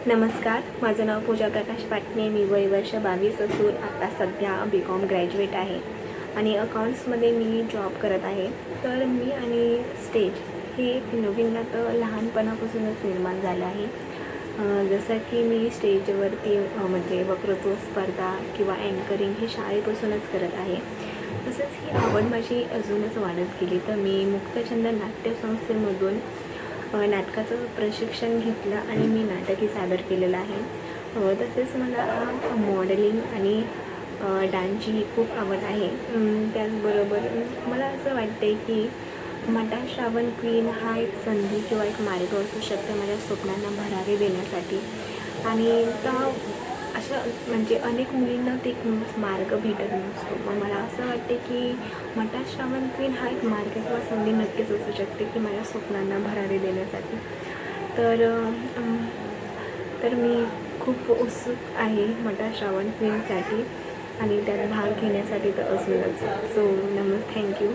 नमस्कार, माझं नाव पूजा प्रकाश पाटणे. मी वय वर्ष 22 असून आता सध्या BCom ग्रॅज्युएट आहे आणि अकाउंट्समध्ये मी जॉब करत आहे. तर मी आणि स्टेज हे एक नवीन नातं लहानपणापासूनच निर्माण झालं आहे. जसं की मी स्टेजवरती म्हणजे वक्तृत्व स्पर्धा किंवा अँकरिंग हे शाळेपासूनच करत आहे. तसंच ही आवड माझी अजूनच वाढत गेली. तर मी मुक्तछंद नाट्य संस्थेमधून नाटकाचं प्रशिक्षण घेतलं आणि मी नाटकही सादर केलेलं आहे. तसेच मला मॉडेलिंग आणि डान्सची खूप आवड आहे. त्याचबरोबर मला असं वाटते की मटा श्रावण क्वीन हा एक संधी किंवा एक मार्ग असू शकतो माझ्या स्वप्नांना भरारी देण्यासाठी. आणि अशा म्हणजे अनेक मुलींना ते मार्ग भेटत नसतो. मग मला असं वाटते की मटा श्रावण क्वीन हा एक मार्ग किंवा संधी नक्कीच असू शकते की माझ्या स्वप्नांना भरारी देण्यासाठी. तर तर मी खूप उत्सुक आहे मटा श्रावण क्वीनसाठी आणि त्यात भाग घेण्यासाठी तर असूनच. So thank you.